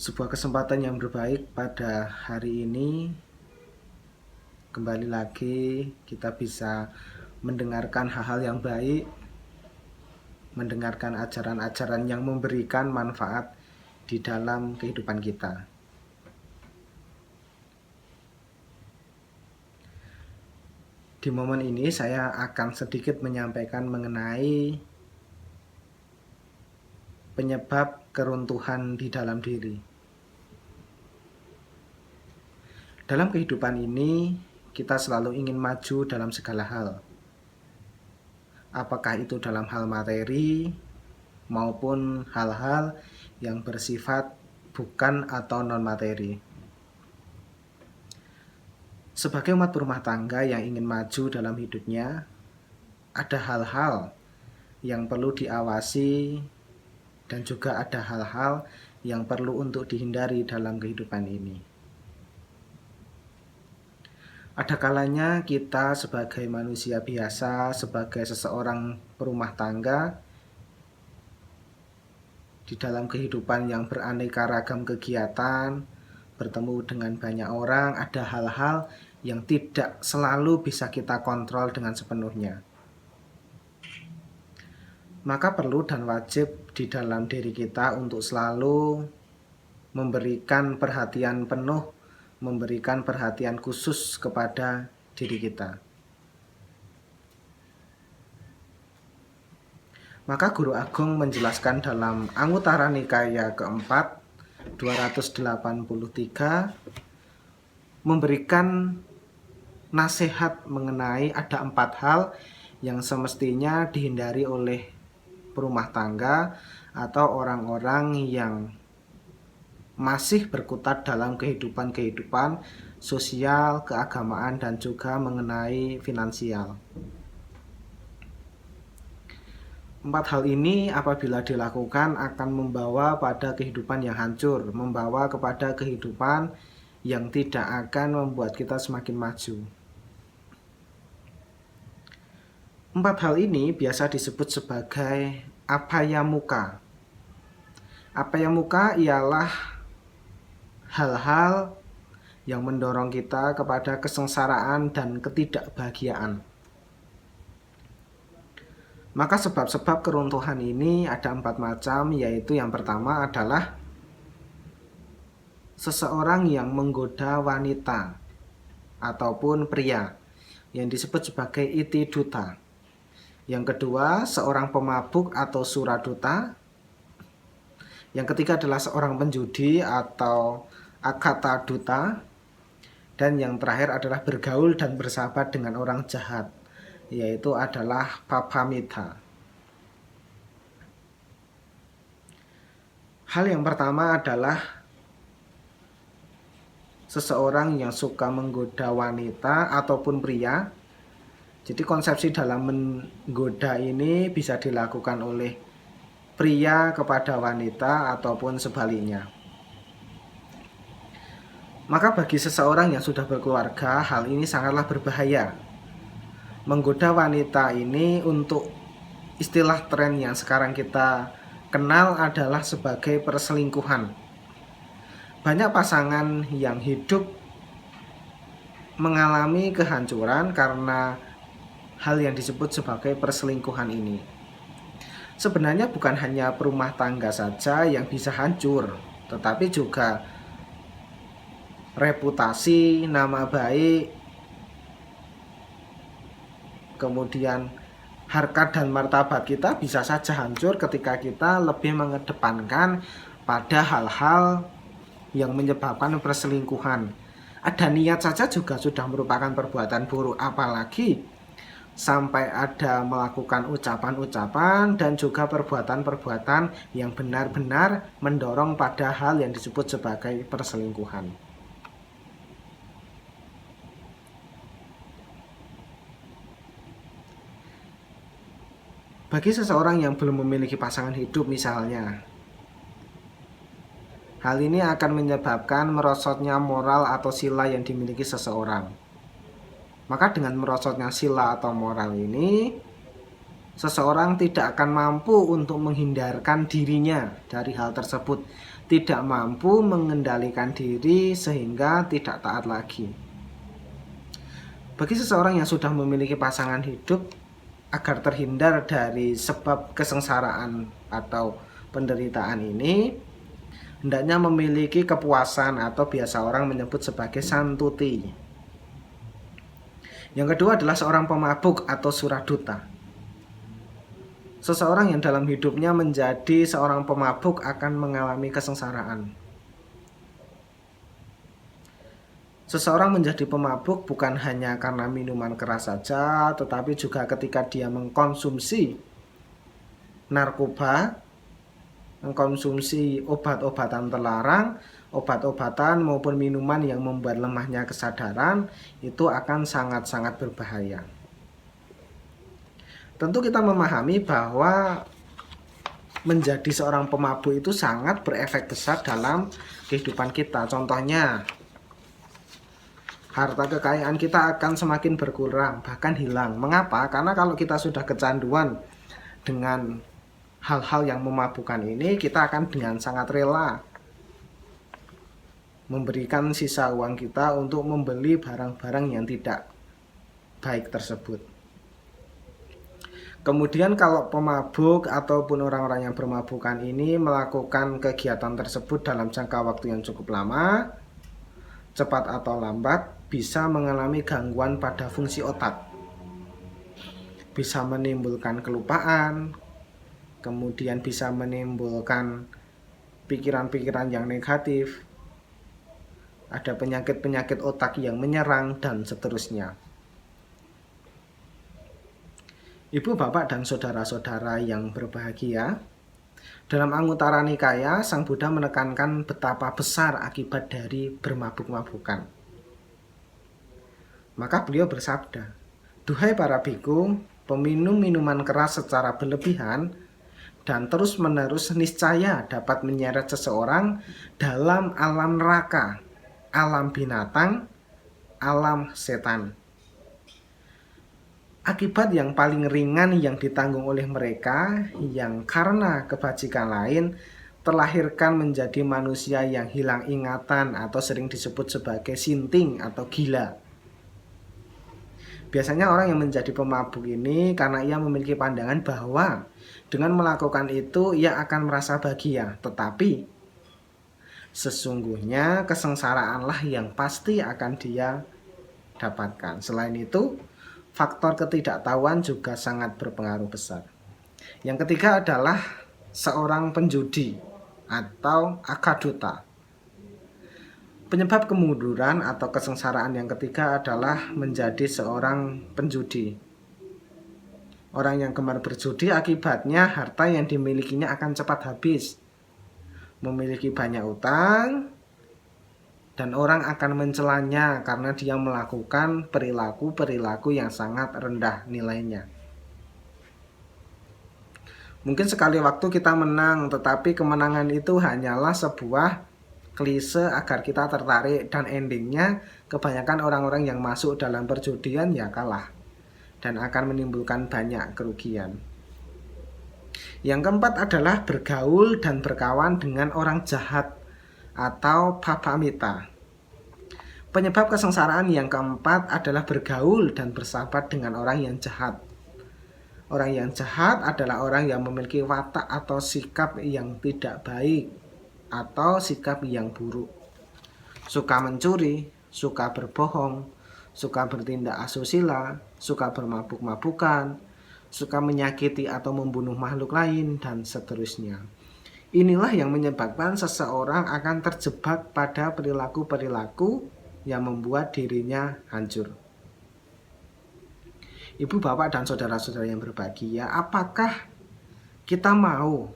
Sebuah kesempatan yang berbaik pada hari ini. Kembali lagi kita bisa mendengarkan hal-hal yang baik, mendengarkan ajaran-ajaran yang memberikan manfaat di dalam kehidupan kita. Di momen ini saya akan sedikit menyampaikan mengenai penyebab keruntuhan di dalam diri. Dalam kehidupan ini, kita selalu ingin maju dalam segala hal. Apakah itu dalam hal materi maupun hal-hal yang bersifat bukan atau non-materi. Sebagai umat berumah tangga yang ingin maju dalam hidupnya, ada hal-hal yang perlu diawasi dan juga ada hal-hal yang perlu untuk dihindari dalam kehidupan ini. Ada kalanya kita sebagai manusia biasa, sebagai seseorang berumah tangga, di dalam kehidupan yang beraneka ragam kegiatan, bertemu dengan banyak orang, ada hal-hal yang tidak selalu bisa kita kontrol dengan sepenuhnya. Maka perlu dan wajib di dalam diri kita untuk selalu memberikan perhatian penuh, memberikan perhatian khusus kepada diri kita. Maka Guru Agung menjelaskan dalam Anguttara Nikaya keempat 283 memberikan nasihat mengenai ada 4 hal yang semestinya dihindari oleh berumah tangga atau orang-orang yang masih berkutat dalam kehidupan sosial, keagamaan, dan juga mengenai finansial. 4 hal ini apabila dilakukan akan membawa pada kehidupan yang hancur, membawa kepada kehidupan yang tidak akan membuat kita semakin maju. 4 hal ini biasa disebut sebagai apayamuka. Apayamuka ialah hal-hal yang mendorong kita kepada kesengsaraan dan ketidakbahagiaan. Maka sebab-sebab keruntuhan ini ada 4 macam, yaitu yang pertama adalah seseorang yang menggoda wanita ataupun pria yang disebut sebagai iti duta. Yang kedua, seorang pemabuk atau suraduta. Yang ketiga adalah seorang penjudi atau akata duta. Dan yang terakhir adalah bergaul dan bersahabat dengan orang jahat, yaitu adalah papamita. Hal yang pertama adalah seseorang yang suka menggoda wanita ataupun pria. Jadi konsepsi dalam menggoda ini bisa dilakukan oleh pria kepada wanita ataupun sebaliknya. Maka bagi seseorang yang sudah berkeluarga, hal ini sangatlah berbahaya. Menggoda wanita ini untuk istilah tren yang sekarang kita kenal adalah sebagai perselingkuhan. Banyak pasangan yang hidup mengalami kehancuran karena hal yang disebut sebagai perselingkuhan ini. Sebenarnya bukan hanya perumah tangga saja yang bisa hancur, tetapi juga reputasi, nama baik, kemudian harkat dan martabat kita bisa saja hancur ketika kita lebih mengedepankan pada hal-hal yang menyebabkan perselingkuhan. Ada niat saja juga sudah merupakan perbuatan buruk, apalagi sampai ada melakukan ucapan-ucapan dan juga perbuatan-perbuatan yang benar-benar mendorong pada hal yang disebut sebagai perselingkuhan. Bagi seseorang yang belum memiliki pasangan hidup misalnya, hal ini akan menyebabkan merosotnya moral atau sila yang dimiliki seseorang. Maka dengan merosotnya sila atau moral ini, seseorang tidak akan mampu untuk menghindarkan dirinya dari hal tersebut. tidak mampu mengendalikan diri sehingga tidak taat lagi. Bagi seseorang yang sudah memiliki pasangan hidup, agar terhindar dari sebab kesengsaraan atau penderitaan ini, hendaknya memiliki kepuasan atau biasa orang menyebut sebagai santuti. Yang kedua adalah seorang pemabuk atau suraduta. Seseorang yang dalam hidupnya menjadi seorang pemabuk akan mengalami kesengsaraan. Seseorang menjadi pemabuk bukan hanya karena minuman keras saja, tetapi juga ketika dia mengkonsumsi narkoba, mengkonsumsi obat-obatan terlarang, obat-obatan maupun minuman yang membuat lemahnya kesadaran, itu akan sangat-sangat berbahaya. Tentu kita memahami bahwa menjadi seorang pemabuk itu sangat berefek besar dalam kehidupan kita. Contohnya, harta kekayaan kita akan semakin berkurang, bahkan hilang. Mengapa? Karena kalau kita sudah kecanduan dengan hal-hal yang memabukkan ini, kita akan dengan sangat rela memberikan sisa uang kita untuk membeli barang-barang yang tidak baik tersebut. Kemudian kalau pemabuk ataupun orang-orang yang bermabukan ini melakukan kegiatan tersebut dalam jangka waktu yang cukup lama, cepat atau lambat, bisa mengalami gangguan pada fungsi otak. Bisa menimbulkan kelupaan, kemudian bisa menimbulkan pikiran-pikiran yang negatif, ada penyakit-penyakit otak yang menyerang, dan seterusnya. Ibu, bapak, dan saudara-saudara yang berbahagia, dalam Anguttara Nikaya, Sang Buddha menekankan betapa besar akibat dari bermabuk-mabukan. Maka beliau bersabda, "Duhai para biku, peminum minuman keras secara berlebihan dan terus-menerus niscaya dapat menyeret seseorang dalam alam neraka, alam binatang, alam setan. Akibat yang paling ringan yang ditanggung oleh mereka yang karena kebajikan lain terlahirkan menjadi manusia yang hilang ingatan atau sering disebut sebagai sinting atau gila." Biasanya orang yang menjadi pemabuk ini karena ia memiliki pandangan bahwa dengan melakukan itu ia akan merasa bahagia, tetapi sesungguhnya kesengsaraanlah yang pasti akan dia dapatkan. Selain itu, faktor ketidaktahuan juga sangat berpengaruh besar. Yang ketiga adalah seorang penjudi atau akaduta. Penyebab kemunduran atau kesengsaraan yang ketiga adalah menjadi seorang penjudi. Orang yang gemar berjudi akibatnya harta yang dimilikinya akan cepat habis, memiliki banyak utang, dan orang akan mencelanya karena dia melakukan perilaku-perilaku yang sangat rendah nilainya. Mungkin sekali waktu kita menang, tetapi kemenangan itu hanyalah sebuah klise agar kita tertarik, dan endingnya kebanyakan orang-orang yang masuk dalam perjudian ya kalah dan akan menimbulkan banyak kerugian. Yang keempat adalah bergaul dan berkawan dengan orang jahat atau papamita. Penyebab kesengsaraan yang keempat adalah bergaul dan bersahabat dengan orang yang jahat. Orang yang jahat adalah orang yang memiliki watak atau sikap yang tidak baik atau sikap yang buruk. Suka mencuri, suka berbohong, suka bertindak asusila, suka bermabuk-mabukan, suka menyakiti atau membunuh makhluk lain, dan seterusnya. Inilah yang menyebabkan seseorang akan terjebak pada perilaku-perilaku yang membuat dirinya hancur. Ibu, bapak, dan saudara-saudara yang berbahagia, apakah kita mau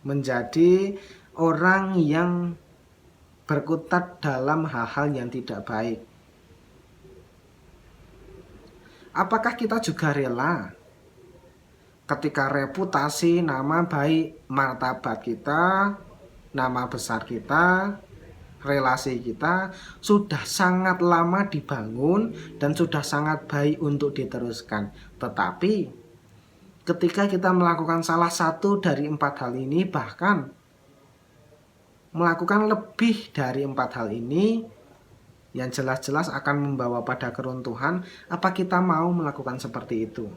menjadi orang yang berkutat dalam hal-hal yang tidak baik? Apakah kita juga rela ketika reputasi, nama baik, martabat kita, nama besar kita, relasi kita sudah sangat lama dibangun dan sudah sangat baik untuk diteruskan, tetapi ketika kita melakukan salah satu dari 4 hal ini, bahkan melakukan lebih dari 4 hal ini yang jelas-jelas akan membawa pada keruntuhan, apa kita mau melakukan seperti itu?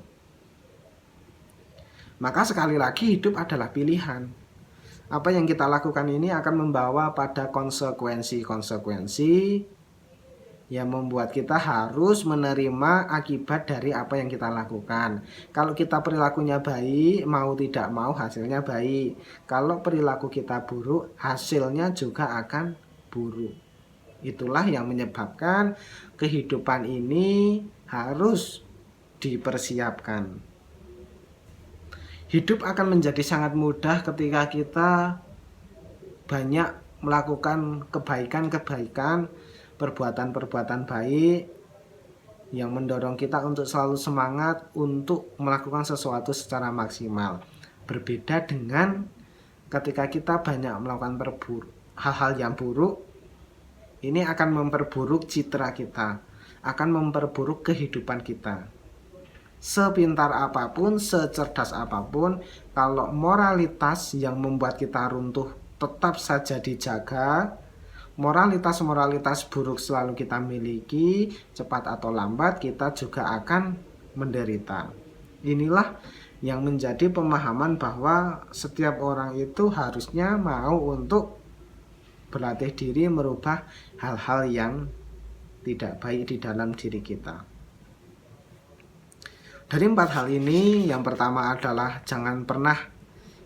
Maka sekali lagi hidup adalah pilihan. Apa yang kita lakukan ini akan membawa pada konsekuensi-konsekuensi yang membuat kita harus menerima akibat dari apa yang kita lakukan. Kalau kita perilakunya baik, mau tidak mau hasilnya baik. Kalau perilaku kita buruk, hasilnya juga akan buruk. Itulah yang menyebabkan kehidupan ini harus dipersiapkan. Hidup akan menjadi sangat mudah ketika kita banyak melakukan kebaikan-kebaikan, perbuatan-perbuatan baik yang mendorong kita untuk selalu semangat untuk melakukan sesuatu secara maksimal. Berbeda dengan ketika kita banyak melakukan hal-hal yang buruk, ini akan memperburuk citra kita, akan memperburuk kehidupan kita. Sepintar apapun, secerdas apapun, kalau moralitas yang membuat kita runtuh tetap saja dijaga, moralitas-moralitas buruk selalu kita miliki, cepat atau lambat kita juga akan menderita. Inilah yang menjadi pemahaman bahwa setiap orang itu harusnya mau untuk berlatih diri merubah hal-hal yang tidak baik di dalam diri kita. Dari 4 hal ini, yang pertama adalah jangan pernah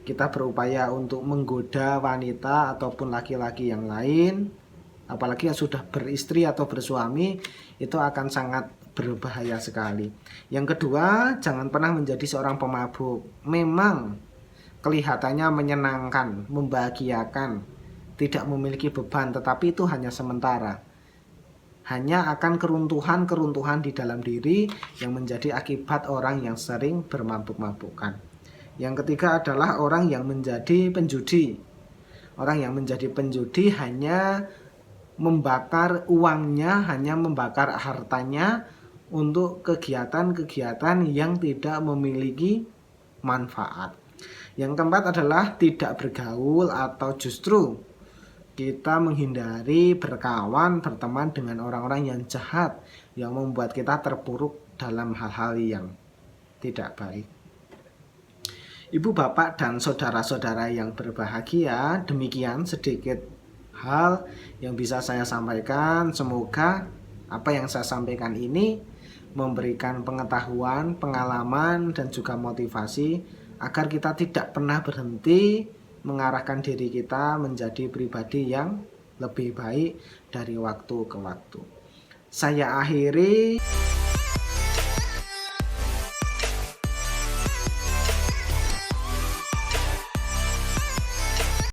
kita berupaya untuk menggoda wanita ataupun laki-laki yang lain, apalagi yang sudah beristri atau bersuami, itu akan sangat berbahaya sekali. Yang kedua, jangan pernah menjadi seorang pemabuk. Memang kelihatannya menyenangkan, membahagiakan, tidak memiliki beban, tetapi itu hanya sementara. Hanya akan keruntuhan-keruntuhan di dalam diri yang menjadi akibat orang yang sering bermabuk-mabukan. Yang ketiga adalah orang yang menjadi penjudi. Orang yang menjadi penjudi hanya membakar uangnya, hanya membakar hartanya untuk kegiatan-kegiatan yang tidak memiliki manfaat. Yang keempat adalah tidak bergaul atau justru kita menghindari berkawan, berteman dengan orang-orang yang jahat, yang membuat kita terpuruk dalam hal-hal yang tidak baik. Ibu, bapak, dan saudara-saudara yang berbahagia, demikian sedikit hal yang bisa saya sampaikan. Semoga apa yang saya sampaikan ini memberikan pengetahuan, pengalaman, dan juga motivasi agar kita tidak pernah berhenti mengarahkan diri kita menjadi pribadi yang lebih baik dari waktu ke waktu. Saya akhiri.